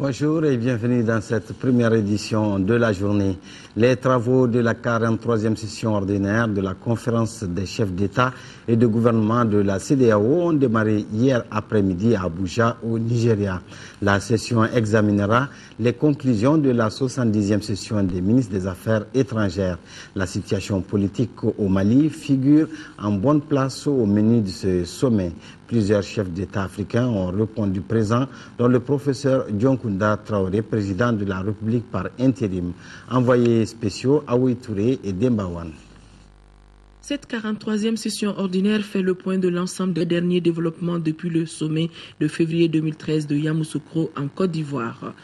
Bonjour et bienvenue dans cette première édition de la journée. Les travaux de la 43e session ordinaire de la conférence des chefs d'État et de gouvernement de la CEDEAO ont démarré hier après-midi à Abuja, au Nigeria. La session examinera les conclusions de la 70e session des ministres des Affaires étrangères. La situation politique au Mali figure en bonne place au menu de ce sommet. Plusieurs chefs d'État africains ont répondu présents, dont le professeur Dioncounda Traoré, président de la République par intérim. Envoyés spéciaux Aoui Touré et Dembawan. Cette 43e session ordinaire fait le point de l'ensemble des derniers développements depuis le sommet de février 2013 de Yamoussoukro en Côte d'Ivoire.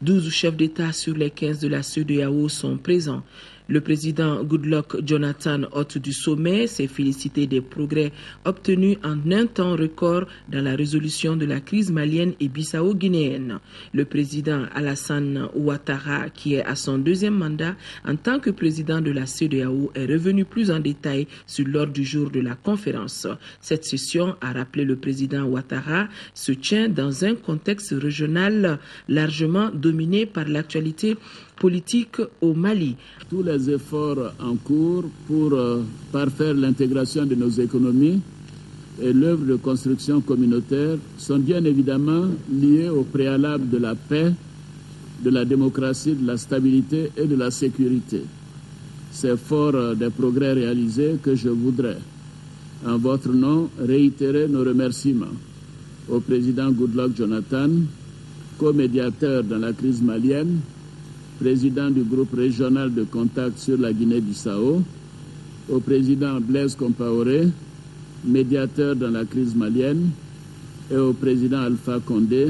12 chefs d'État sur les 15 de la CEDEAO sont présents. Le président Goodluck Jonathan, hôte du sommet, s'est félicité des progrès obtenus en un temps record dans la résolution de la crise malienne et bissau-guinéenne. Le président Alassane Ouattara, qui est à son deuxième mandat en tant que président de la CEDEAO, est revenu plus en détail sur l'ordre du jour de la conférence. Cette session, a rappelé le président Ouattara, se tient dans un contexte régional largement dominé par l'actualité politique au Mali. Tous les efforts en cours pour parfaire l'intégration de nos économies et l'œuvre de construction communautaire sont bien évidemment liés au préalable de la paix, de la démocratie, de la stabilité et de la sécurité. C'est fort des progrès réalisés que je voudrais, en votre nom, réitérer nos remerciements au président Goodluck Jonathan, co-médiateur dans la crise malienne, président du groupe régional de contact sur la Guinée-Bissau, au président Blaise Compaoré, médiateur dans la crise malienne, et au président Alpha Condé,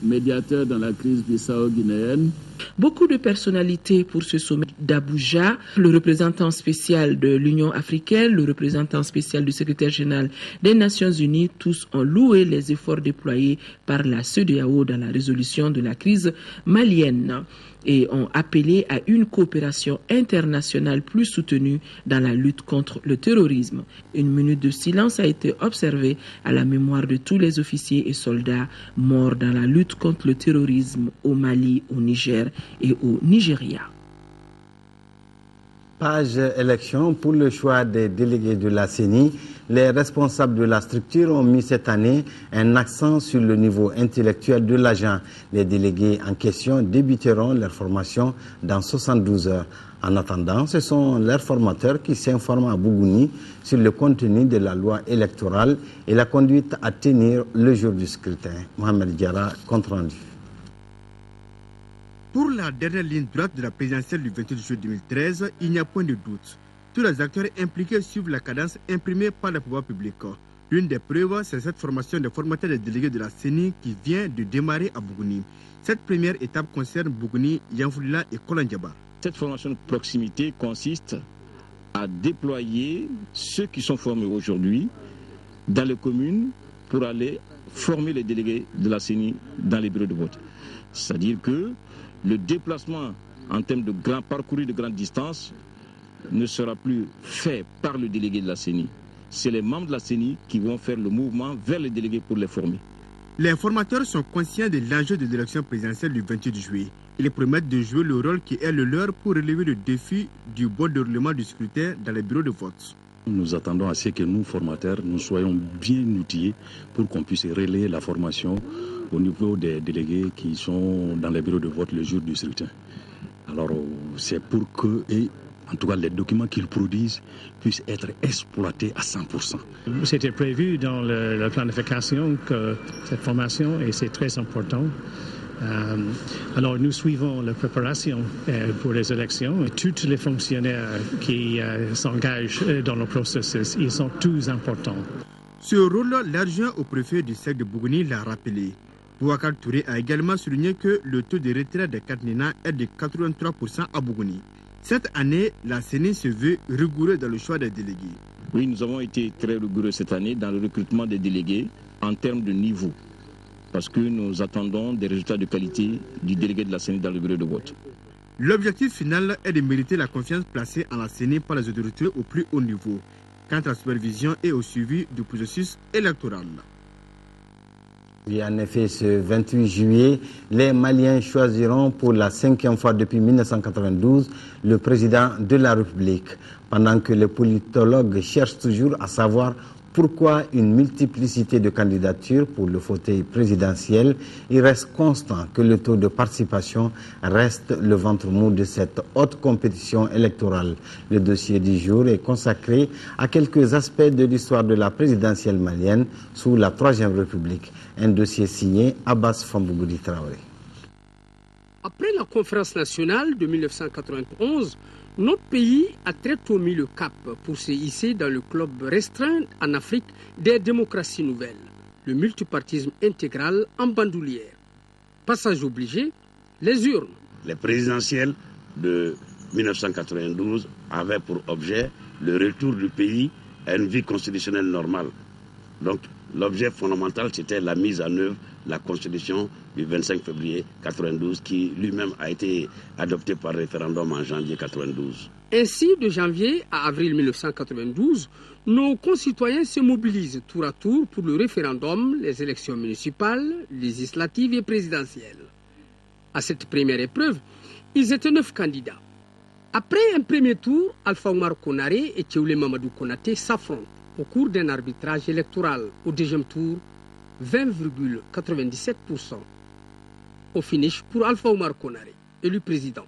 médiateur dans la crise bissau-guinéenne. Beaucoup de personnalités pour ce sommet d'Abuja, le représentant spécial de l'Union africaine, le représentant spécial du secrétaire général des Nations Unies, tous ont loué les efforts déployés par la CEDEAO dans la résolution de la crise malienne et ont appelé à une coopération internationale plus soutenue dans la lutte contre le terrorisme. Une minute de silence a été observée à la mémoire de tous les officiers et soldats morts dans la lutte contre le terrorisme au Mali, au Niger et au Nigeria. Page élection pour le choix des délégués de la CENI. Les responsables de la structure ont mis cette année un accent sur le niveau intellectuel de l'agent. Les délégués en question débuteront leur formation dans 72 heures. En attendant, ce sont leurs formateurs qui s'informent à Bougouni sur le contenu de la loi électorale et la conduite à tenir le jour du scrutin. Mohamed Diarra, compte rendu. Pour la dernière ligne droite de la présidentielle du 28 juillet 2013, il n'y a point de doute. Tous les acteurs impliqués suivent la cadence imprimée par le pouvoir public. L'une des preuves, c'est cette formation des formateurs des délégués de la CENI qui vient de démarrer à Bougouni. Cette première étape concerne Bougouni, Yanfoulila et Kolandjaba. Cette formation de proximité consiste à déployer ceux qui sont formés aujourd'hui dans les communes pour aller former les délégués de la CENI dans les bureaux de vote. C'est-à-dire que le déplacement en termes de parcours de grande distance ne sera plus fait par le délégué de la CENI. C'est les membres de la CENI qui vont faire le mouvement vers les délégués pour les former. Les formateurs sont conscients de l'enjeu de l'élection présidentielle du 28 juillet. Ils promettent de jouer le rôle qui est le leur pour relever le défi du bon déroulement du scrutin dans les bureaux de vote. Nous attendons à ce que nous, formateurs, nous soyons bien outillés pour qu'on puisse relayer la formation au niveau des délégués qui sont dans les bureaux de vote le jour du scrutin. Alors, c'est pour que, en tout cas, les documents qu'ils produisent puissent être exploités à 100%. C'était prévu dans la planification que cette formation, et c'est très important. Alors, nous suivons la préparation pour les élections. Tous les fonctionnaires qui s'engagent dans le processus, ils sont tous importants. Ce rôle, l'adjoint au préfet du secteur de Bougouni l'a rappelé. Boubacar Touré a également souligné que le taux de retraite des Katnina est de 83% à Bougouni. Cette année, la CENI se veut rigoureuse dans le choix des délégués. Oui, nous avons été très rigoureux cette année dans le recrutement des délégués en termes de niveau. Parce que nous attendons des résultats de qualité du délégué de la CENI dans le bureau de vote. L'objectif final est de mériter la confiance placée en la CENI par les autorités au plus haut niveau, quant à la supervision et au suivi du processus électoral. Et en effet, ce 28 juillet, les Maliens choisiront pour la 5e fois depuis 1992 le président de la République. Pendant que les politologues cherchent toujours à savoir pourquoi une multiplicité de candidatures pour le fauteuil présidentiel, il reste constant que le taux de participation reste le ventre mou de cette haute compétition électorale. Le dossier du jour est consacré à quelques aspects de l'histoire de la présidentielle malienne sous la Troisième République. Un dossier signé Abbas Fambougou Traoré. Après la conférence nationale de 1991, notre pays a très tôt mis le cap pour se hisser dans le club restreint en Afrique des démocraties nouvelles, le multipartisme intégral en bandoulière. Passage obligé, les urnes. Les présidentielles de 1992 avaient pour objet le retour du pays à une vie constitutionnelle normale. Donc l'objet fondamental, c'était la mise en œuvre de la Constitution du 25 février 1992 qui lui-même a été adopté par référendum en janvier 1992. Ainsi, de janvier à avril 1992, nos concitoyens se mobilisent tour à tour pour le référendum, les élections municipales, législatives et présidentielles. À cette première épreuve, ils étaient 9 candidats. Après un premier tour, Alpha Oumar Konaré et Théoulé Mamadou Konaté s'affrontent au cours d'un arbitrage électoral. Au deuxième tour, 20,97%. Au finish pour Alpha Oumar Konaré, élu président.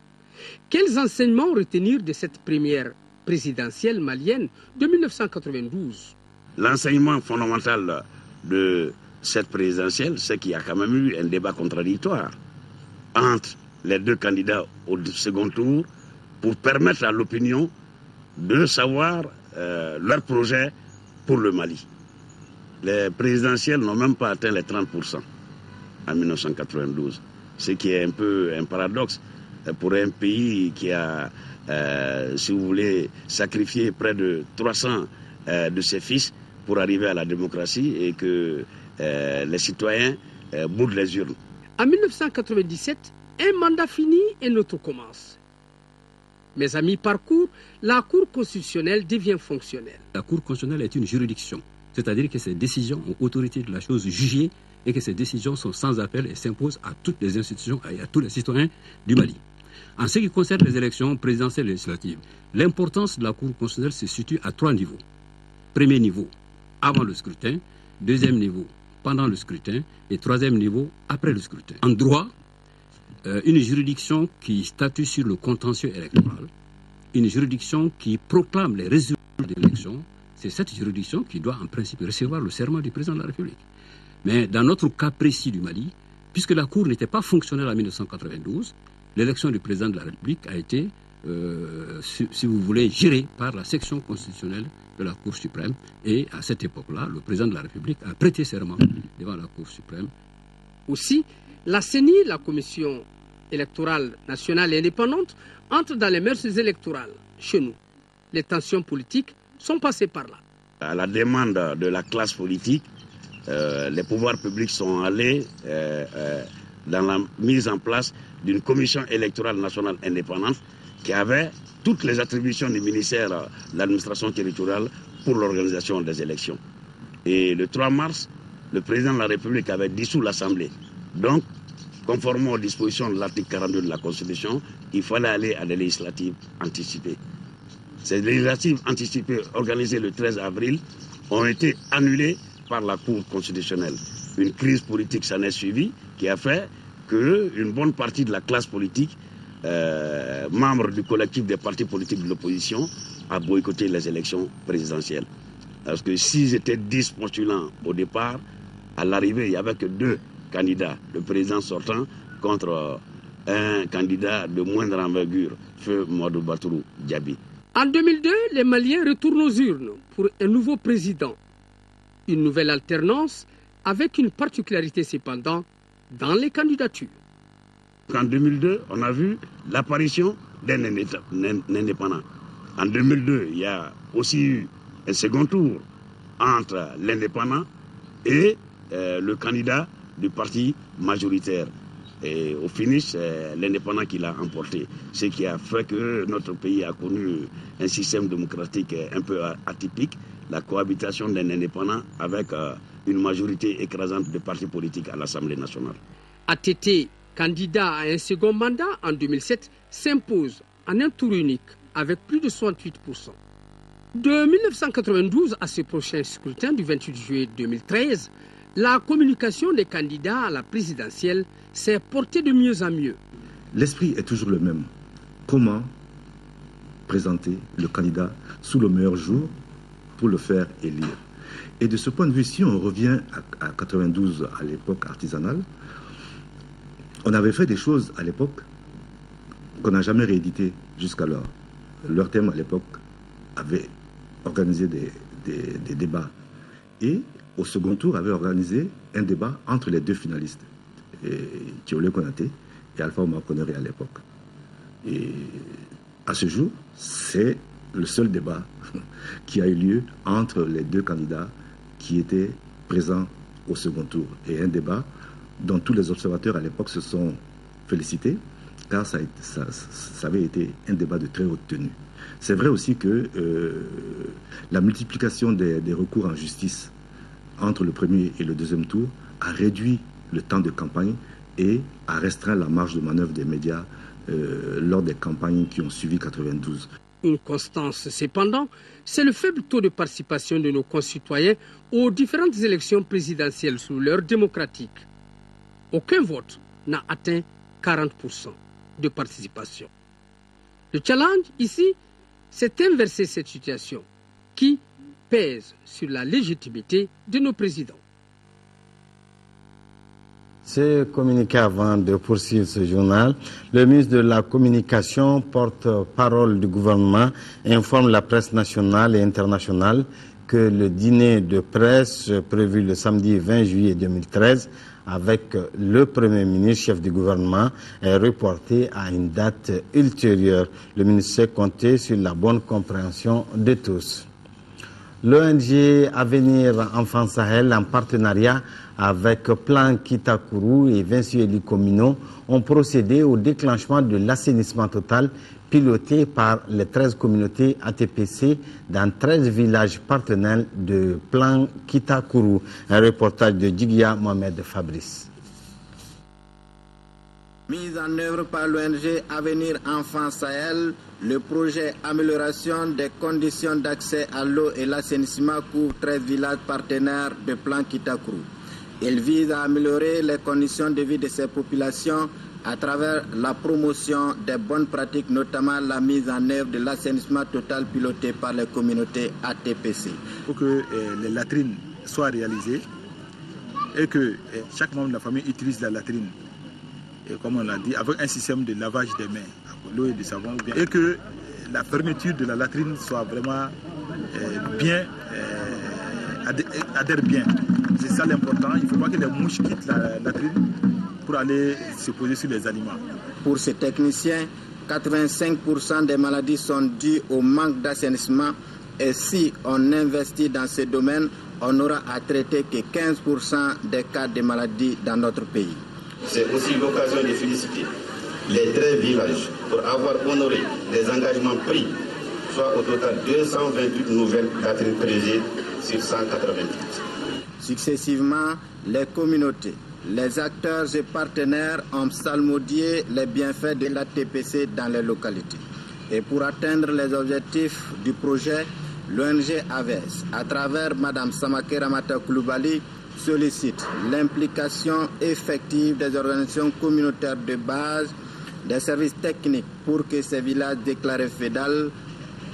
Quels enseignements retenir de cette première présidentielle malienne de 1992? L'enseignement fondamental de cette présidentielle, c'est qu'il y a quand même eu un débat contradictoire entre les deux candidats au second tour pour permettre à l'opinion de savoir leur projet pour le Mali. Les présidentielles n'ont même pas atteint les 30% en 1992, ce qui est un peu un paradoxe pour un pays qui a, si vous voulez, sacrifié près de 300 de ses fils pour arriver à la démocratie et que les citoyens boudent les urnes. En 1997, un mandat fini et l'autre commence. Mes amis, parcours, la Cour constitutionnelle devient fonctionnelle. La Cour constitutionnelle est une juridiction, c'est-à-dire que ses décisions ont autorité de la chose jugée et que ces décisions sont sans appel et s'imposent à toutes les institutions et à tous les citoyens du Mali. En ce qui concerne les élections présidentielles et législatives, l'importance de la Cour constitutionnelle se situe à 3 niveaux. Premier niveau, avant le scrutin. Deuxième niveau, pendant le scrutin. Et troisième niveau, après le scrutin. En droit, une juridiction qui statue sur le contentieux électoral, une juridiction qui proclame les résultats de l'élection, c'est cette juridiction qui doit en principe recevoir le serment du président de la République. Mais dans notre cas précis du Mali, puisque la Cour n'était pas fonctionnelle en 1992, l'élection du président de la République a été, si vous voulez, gérée par la section constitutionnelle de la Cour suprême. Et à cette époque-là, le président de la République a prêté serment devant la Cour suprême. Aussi, la CENI, la Commission électorale nationale et indépendante, entre dans les mœurs électorales chez nous. Les tensions politiques sont passées par là. À la demande de la classe politique, les pouvoirs publics sont allés dans la mise en place d'une commission électorale nationale indépendante qui avait toutes les attributions du ministère de l'administration territoriale pour l'organisation des élections. Et le 3 mars, le président de la République avait dissous l'Assemblée. Donc, conformément aux dispositions de l'article 42 de la Constitution, il fallait aller à des législatives anticipées. Ces législatives anticipées organisées le 13 avril ont été annulées par la Cour constitutionnelle. Une crise politique s'en est suivie qui a fait qu'une bonne partie de la classe politique, membre du collectif des partis politiques de l'opposition, a boycotté les élections présidentielles. Parce que s'ils étaient 10 postulants au départ, à l'arrivée, il n'y avait que 2 candidats, le président sortant contre un candidat de moindre envergure, Feu Mamadou Baturou Diaby. En 2002, les Maliens retournent aux urnes pour un nouveau président. Une nouvelle alternance avec une particularité cependant dans les candidatures. En 2002, on a vu l'apparition d'un indépendant. En 2002, il y a aussi eu un second tour entre l'indépendant et le candidat du parti majoritaire. Et au finish, c'est l'indépendant qui l'a emporté. Ce qui a fait que notre pays a connu un système démocratique un peu atypique, la cohabitation d'un indépendant avec une majorité écrasante de partis politiques à l'Assemblée nationale. ATT, candidat à un second mandat en 2007, s'impose en un tour unique avec plus de 68%. De 1992 à ce prochain scrutin du 28 juillet 2013, la communication des candidats à la présidentielle s'est portée de mieux en mieux. L'esprit est toujours le même. Comment présenter le candidat sous le meilleur jour pour le faire élire? Et de ce point de vue, si on revient à 92, à l'époque artisanale, on avait fait des choses à l'époque qu'on n'a jamais rééditées jusqu'alors. Leur thème à l'époque avait organisé des débats. Et au second tour, avait organisé un débat entre les deux finalistes, Thiolé Konaté et Alpha Oumar Konaré à l'époque. Et à ce jour, c'est le seul débat qui a eu lieu entre les deux candidats qui étaient présents au second tour. Et un débat dont tous les observateurs à l'époque se sont félicités, car ça avait été un débat de très haute tenue. C'est vrai aussi que la multiplication des recours en justice entre le premier et le deuxième tour a réduit le temps de campagne et a restreint la marge de manœuvre des médias lors des campagnes qui ont suivi 92. Une constance, cependant, c'est le faible taux de participation de nos concitoyens aux différentes élections présidentielles sous l'heure démocratique. Aucun vote n'a atteint 40% de participation. Le challenge ici, c'est d'inverser cette situation qui pèse sur la légitimité de nos présidents. Ce communiqué avant de poursuivre ce journal, le ministre de la Communication, porte-parole du gouvernement, informe la presse nationale et internationale que le dîner de presse prévu le samedi 20 juillet 2013 avec le Premier ministre, chef du gouvernement, est reporté à une date ultérieure. Le ministre sait compter sur la bonne compréhension de tous. L'ONG Avenir Enfants Sahel, en partenariat avec Plan Kitakuru et Vinci Elicomino, ont procédé au déclenchement de l'assainissement total piloté par les 13 communautés ATPC dans 13 villages partenaires de Plan Kitakuru. Un reportage de Djigia Mohamed Fabrice. Mise en œuvre par l'ONG Avenir Enfants Sahel, le projet Amélioration des conditions d'accès à l'eau et l'assainissement couvre 13 villages partenaires de Plan Kitakuru. Il vise à améliorer les conditions de vie de ces populations à travers la promotion des bonnes pratiques, notamment la mise en œuvre de l'assainissement total piloté par les communautés ATPC. Pour que les latrines soient réalisées et que chaque membre de la famille utilise la latrine, et comme on l'a dit, avec un système de lavage des mains, l'eau et du savon, et que la fermeture de la latrine soit vraiment adhère bien. C'est ça l'important. Il ne faut pas que les mouches quittent la latrine pour aller se poser sur les aliments. Pour ces techniciens, 85% des maladies sont dues au manque d'assainissement et si on investit dans ce domaine, on n'aura à traiter que 15% des cas de maladies dans notre pays. C'est aussi l'occasion de féliciter les 13 villages pour avoir honoré les engagements pris, soit au total 228 nouvelles latrines prévues sur 188. Successivement, les communautés, les acteurs et partenaires ont psalmodié les bienfaits de l'ATPC dans les localités. Et pour atteindre les objectifs du projet, l'ONG AVES, à travers Mme Samake Ramata Koulibaly, sollicite l'implication effective des organisations communautaires de base, des services techniques pour que ces villages déclarés FEDAL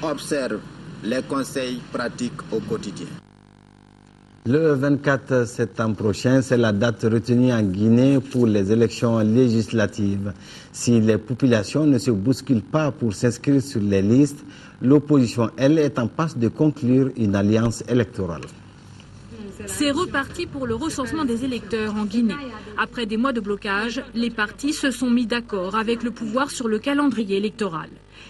observent les conseils pratiques au quotidien. Le 24 septembre prochain, c'est la date retenue en Guinée pour les élections législatives. Si les populations ne se bousculent pas pour s'inscrire sur les listes, l'opposition, elle, est en passe de conclure une alliance électorale. C'est reparti pour le recensement des électeurs en Guinée. Après des mois de blocage, les partis se sont mis d'accord avec le pouvoir sur le calendrier électoral.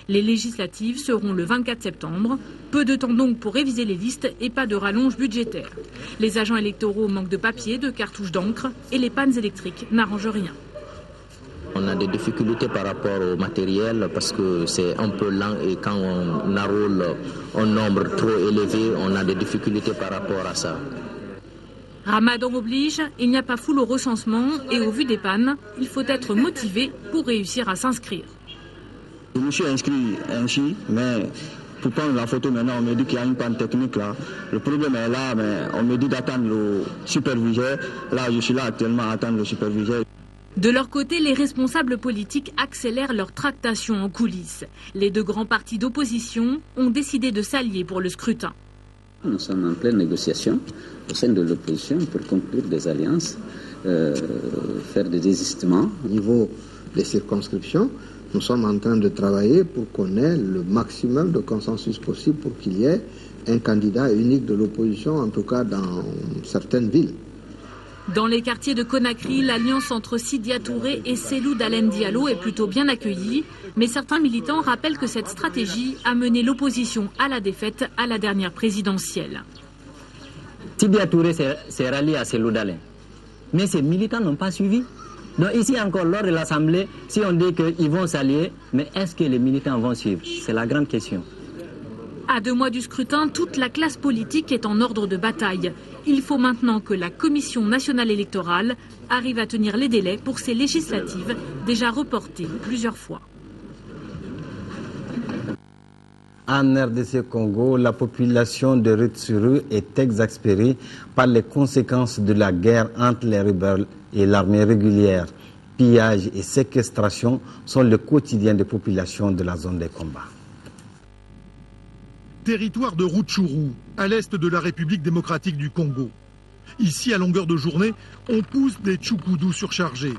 Les législatives seront le 24 septembre. Peu de temps donc pour réviser les listes et pas de rallonge budgétaire. Les agents électoraux manquent de papier, de cartouches d'encre et les pannes électriques n'arrangent rien. On a des difficultés par rapport au matériel parce que c'est un peu lent et quand on enrôle un nombre trop élevé, on a des difficultés par rapport à ça. Ramadan oblige, il n'y a pas foule au recensement et au vu des pannes, il faut être motivé pour réussir à s'inscrire. Je me suis inscrit ainsi, mais pour prendre la photo maintenant, on me dit qu'il y a une panne technique là. Le problème est là, mais on me dit d'attendre le superviseur. Là, je suis là actuellement à attendre le superviseur. De leur côté, les responsables politiques accélèrent leurs tractations en coulisses. Les deux grands partis d'opposition ont décidé de s'allier pour le scrutin. Nous sommes en pleine négociation au sein de l'opposition pour conclure des alliances, faire des désistements. Au niveau des circonscriptions, nous sommes en train de travailler pour qu'on ait le maximum de consensus possible pour qu'il y ait un candidat unique de l'opposition, en tout cas dans certaines villes. Dans les quartiers de Conakry, l'alliance entre Sidia Touré et Cellou Dalein Diallo est plutôt bien accueillie, mais certains militants rappellent que cette stratégie a mené l'opposition à la défaite à la dernière présidentielle. Sidia Touré s'est rallié à Cellou Dalein, mais ces militants n'ont pas suivi. Donc ici encore, lors de l'Assemblée, si on dit qu'ils vont s'allier, mais est-ce que les militants vont suivre? C'est la grande question. À 2 mois du scrutin, toute la classe politique est en ordre de bataille. Il faut maintenant que la Commission nationale électorale arrive à tenir les délais pour ces législatives déjà reportées plusieurs fois. En RDC Congo, la population de Rutshuru est exaspérée par les conséquences de la guerre entre les rebelles et l'armée régulière. Pillage et séquestration sont le quotidien des populations de la zone des combats. Territoire de Rutshuru, à l'est de la République démocratique du Congo. Ici, à longueur de journée, on pousse des tchoukoudous surchargés.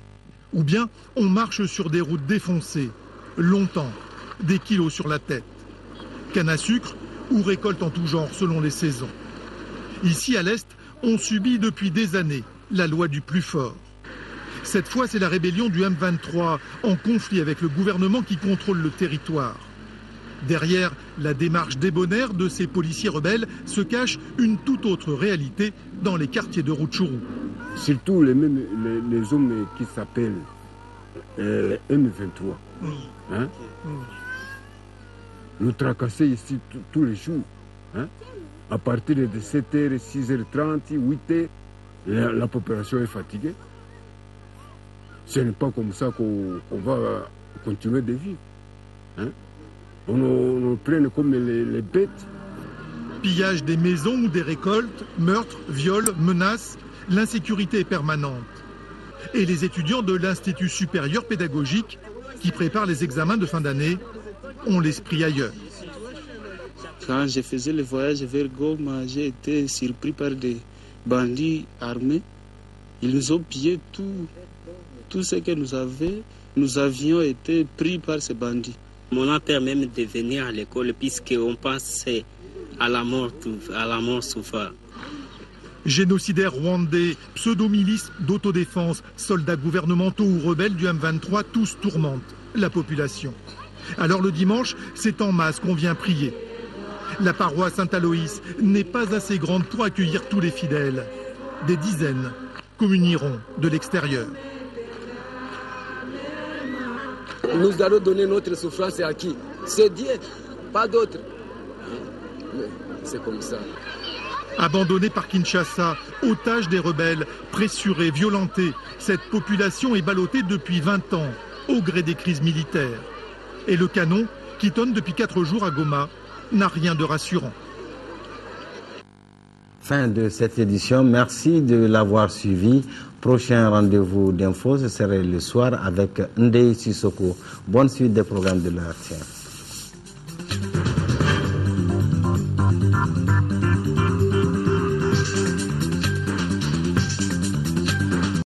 Ou bien, on marche sur des routes défoncées, longtemps, des kilos sur la tête. Canne à sucre ou récolte en tout genre selon les saisons. Ici, à l'est, on subit depuis des années la loi du plus fort. Cette fois, c'est la rébellion du M23 en conflit avec le gouvernement qui contrôle le territoire. Derrière la démarche débonnaire de ces policiers rebelles se cache une toute autre réalité dans les quartiers de Rutshuru. Surtout les hommes qui s'appellent M23. Hein? Nous tracassons ici tous les jours. Hein? À partir de 7h, 6h30, 8h, la population est fatiguée. Ce n'est pas comme ça qu'on va continuer de vivre. Hein? On nous prenne comme les bêtes. Pillage des maisons ou des récoltes, meurtres, viols, menaces, l'insécurité est permanente. Et les étudiants de l'Institut supérieur pédagogique, qui préparent les examens de fin d'année, ont l'esprit ailleurs. Quand je faisais le voyage vers Goma, j'ai été surpris par des bandits armés. Ils nous ont pillé tout ce que nous avions été pris par ces bandits. On a peur même de venir à l'école puisqu'on pense à la mort souvent. Génocidaires rwandais, pseudo-milices d'autodéfense, soldats gouvernementaux ou rebelles du M23, tous tourmentent la population. Alors le dimanche, c'est en masse qu'on vient prier. La paroisse Saint-Aloïs n'est pas assez grande pour accueillir tous les fidèles. Des dizaines communieront de l'extérieur. Nous allons donner notre souffrance à qui? C'est Dieu, pas d'autre. C'est comme ça. Abandonnée par Kinshasa, otage des rebelles, pressurée, violentée, cette population est ballottée depuis 20 ans, au gré des crises militaires. Et le canon, qui tonne depuis 4 jours à Goma, n'a rien de rassurant. Fin de cette édition. Merci de l'avoir suivi. Prochain rendez-vous d'infos, ce serait le soir avec Ndeye Sissoko. Bonne suite des programmes de l'heure.